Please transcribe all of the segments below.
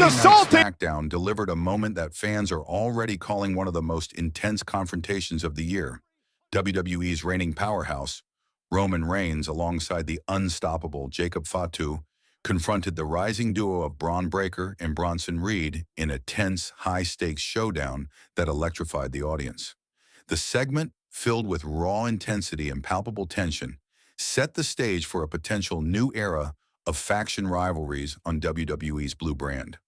assaulting! SmackDown delivered a moment that fans are already calling one of the most intense confrontations of the year. WWE's reigning powerhouse, Roman Reigns, alongside the unstoppable Jacob Fatu, confronted the rising duo of Bron Breakker and Bronson Reed in a tense, high-stakes showdown that electrified the audience. The segment, filled with raw intensity and palpable tension, set the stage for a potential new era of faction rivalries on WWE's Blue brand.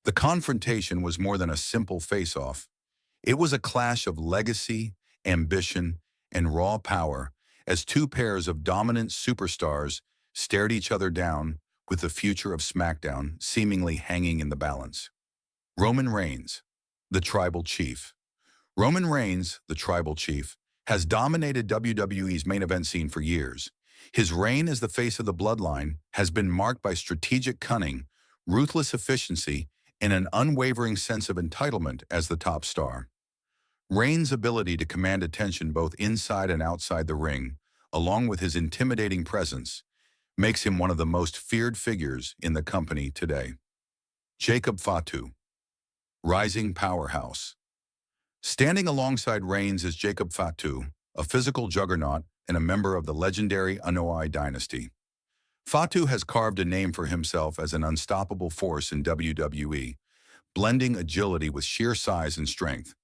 The confrontation was more than a simple face-off. It was a clash of legacy, ambition, and raw power as two pairs of dominant superstars stared each other down, with the future of SmackDown seemingly hanging in the balance. Roman Reigns, the Tribal Chief. Roman Reigns, the Tribal Chief, has dominated WWE's main event scene for years. His reign as the face of the Bloodline has been marked by strategic cunning, ruthless efficiency, and an unwavering sense of entitlement as the top star. Reigns' ability to command attention both inside and outside the ring, along with his intimidating presence, makes him one of the most feared figures in the company today. Jacob Fatu, rising powerhouse. Standing alongside Reigns is Jacob Fatu, a physical juggernaut and a member of the legendary Anoa'i dynasty. Fatu has carved a name for himself as an unstoppable force in WWE, blending agility with sheer size and strength.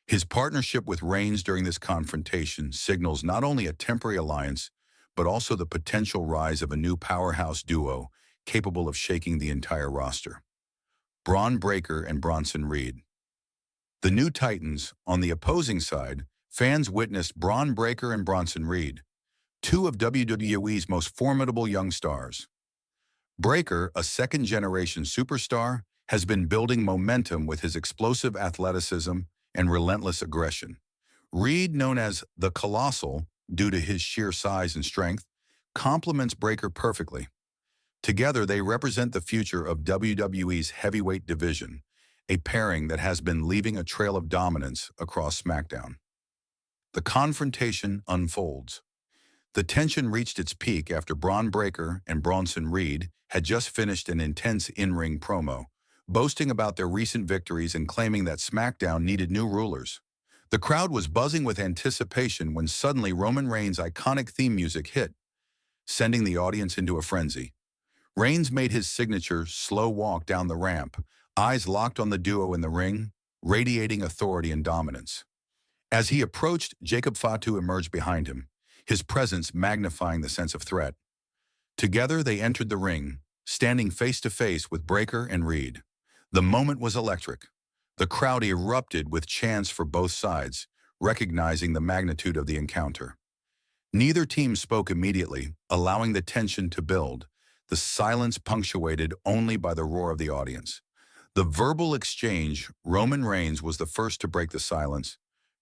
His partnership with Reigns during this confrontation signals not only a temporary alliance, but also the potential rise of a new powerhouse duo capable of shaking the entire roster. Bron Breakker and Bronson Reed. The new Titans, on the opposing side, fans witnessed Bron Breakker and Bronson Reed, two of WWE's most formidable young stars. Breakker, a second-generation superstar, has been building momentum with his explosive athleticism and relentless aggression. Reed, known as the Colossal due to his sheer size and strength, complements Breakker perfectly. Together, they represent the future of WWE's heavyweight division, a pairing that has been leaving a trail of dominance across SmackDown. The confrontation unfolds. The tension reached its peak after Bron Breakker and Bronson Reed had just finished an intense in-ring promo, boasting about their recent victories and claiming that SmackDown needed new rulers. The crowd was buzzing with anticipation when suddenly Roman Reigns' iconic theme music hit, sending the audience into a frenzy. Reigns made his signature slow walk down the ramp, eyes locked on the duo in the ring, radiating authority and dominance. As he approached, Jacob Fatu emerged behind him, his presence magnifying the sense of threat. Together, they entered the ring, standing face-to-face with Breakker and Reed. The moment was electric. The crowd erupted with chants for both sides, recognizing the magnitude of the encounter. Neither team spoke immediately, allowing the tension to build, the silence punctuated only by the roar of the audience. The verbal exchange, Roman Reigns was the first to break the silence,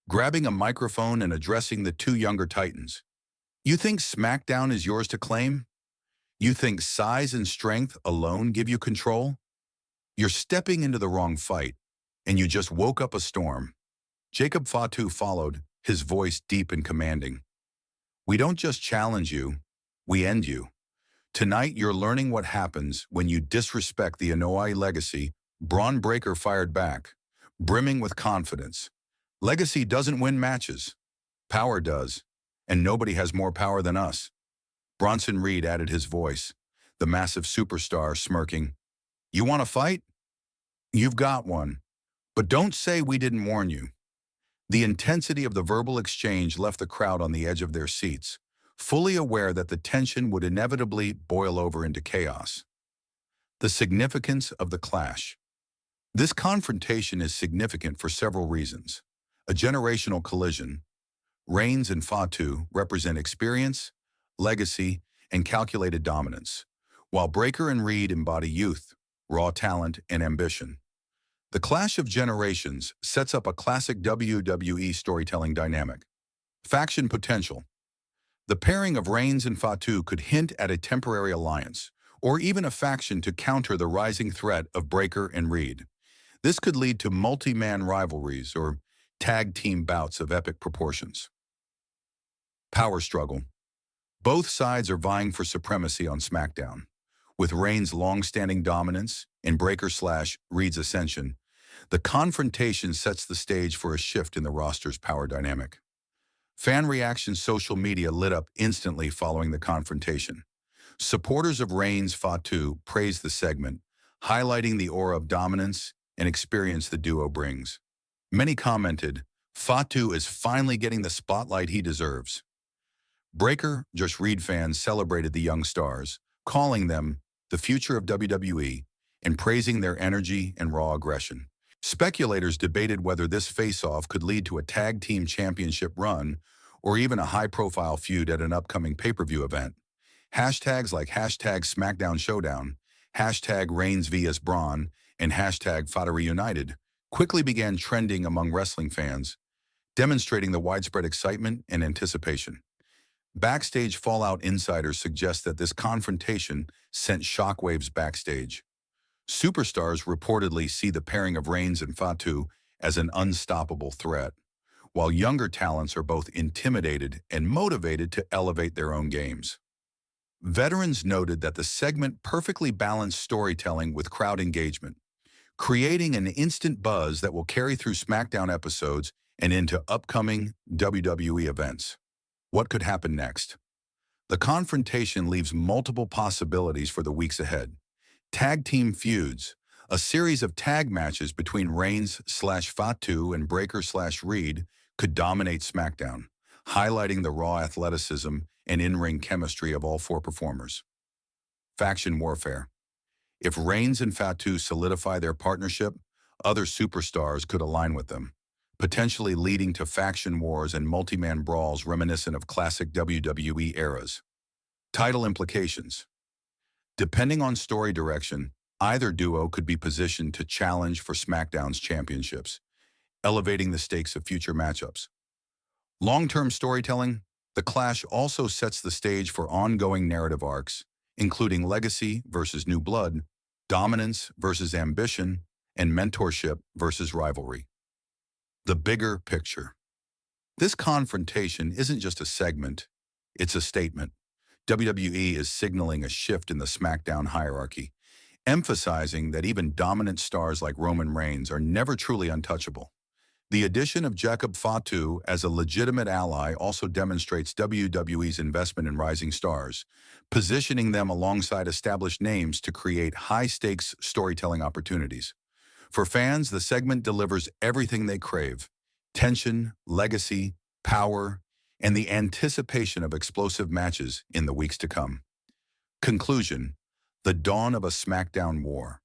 grabbing a microphone and addressing the two younger Titans. "You think SmackDown is yours to claim? You think size and strength alone give you control? You're stepping into the wrong fight, and you just woke up a storm." Jacob Fatu followed, his voice deep and commanding. "We don't just challenge you, we end you. Tonight you're learning what happens when you disrespect the Anoa'i legacy." Bron Breakker fired back, brimming with confidence. "Legacy doesn't win matches. Power does, and nobody has more power than us." Bronson Reed added his voice, the massive superstar smirking. "You want to fight? You've got one. But don't say we didn't warn you." The intensity of the verbal exchange left the crowd on the edge of their seats, fully aware that the tension would inevitably boil over into chaos. The significance of the clash. This confrontation is significant for several reasons. A generational collision. Reigns and Fatu represent experience, legacy, and calculated dominance, while Breakker and Reed embody youth, raw talent, and ambition. The clash of generations sets up a classic WWE storytelling dynamic. Faction potential. The pairing of Reigns and Fatu could hint at a temporary alliance, or even a faction to counter the rising threat of Breakker and Reed. This could lead to multi-man rivalries or tag team bouts of epic proportions. Power struggle. Both sides are vying for supremacy on SmackDown. With Reigns' long-standing dominance and Breakker/Reed's ascension, the confrontation sets the stage for a shift in the roster's power dynamic. Fan reaction social media lit up instantly following the confrontation. Supporters of Reigns' Fatu praised the segment, highlighting the aura of dominance and experience the duo brings. Many commented, "Fatu is finally getting the spotlight he deserves." Breakker/Reed fans celebrated the young stars, calling them the future of WWE and praising their energy and raw aggression. Speculators debated whether this face-off could lead to a tag team championship run or even a high-profile feud at an upcoming pay-per-view event. Hashtags like hashtag SmackDown Showdown, hashtag Reigns vs. Bron, and hashtag Fatu Reunited quickly began trending among wrestling fans, demonstrating the widespread excitement and anticipation. Backstage Fallout insiders suggest that this confrontation sent shockwaves backstage. Superstars reportedly see the pairing of Reigns and Fatu as an unstoppable threat, while younger talents are both intimidated and motivated to elevate their own games. Veterans noted that the segment perfectly balanced storytelling with crowd engagement, creating an instant buzz that will carry through SmackDown episodes and into upcoming WWE events. What could happen next? The confrontation leaves multiple possibilities for the weeks ahead. Tag team feuds, a series of tag matches between Reigns/Fatu and Breakker/Reed could dominate SmackDown, highlighting the raw athleticism and in-ring chemistry of all four performers. Faction warfare. If Reigns and Fatu solidify their partnership, other superstars could align with them, potentially leading to faction wars and multi-man brawls reminiscent of classic WWE eras. Title implications. Depending on story direction, either duo could be positioned to challenge for SmackDown's championships, elevating the stakes of future matchups. Long-term storytelling, the clash also sets the stage for ongoing narrative arcs, including legacy versus new blood, dominance versus ambition, and mentorship versus rivalry. The bigger picture. This confrontation isn't just a segment, it's a statement. WWE is signaling a shift in the SmackDown hierarchy, emphasizing that even dominant stars like Roman Reigns are never truly untouchable. The addition of Jacob Fatu as a legitimate ally also demonstrates WWE's investment in rising stars, positioning them alongside established names to create high-stakes storytelling opportunities. For fans, the segment delivers everything they crave: tension, legacy, power, and the anticipation of explosive matches in the weeks to come. Conclusion: the dawn of a SmackDown war.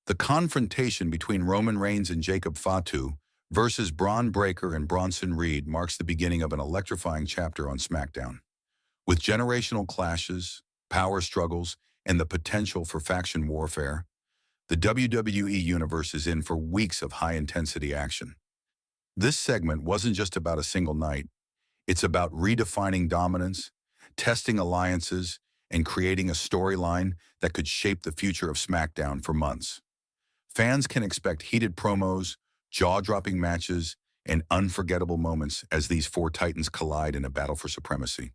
The confrontation between Roman Reigns and Jacob Fatu versus Bron Breakker and Bronson Reed marks the beginning of an electrifying chapter on SmackDown. With generational clashes, power struggles, and the potential for faction warfare, the WWE Universe is in for weeks of high-intensity action. This segment wasn't just about a single night. It's about redefining dominance, testing alliances, and creating a storyline that could shape the future of SmackDown for months. Fans can expect heated promos, jaw-dropping matches, and unforgettable moments as these four titans collide in a battle for supremacy.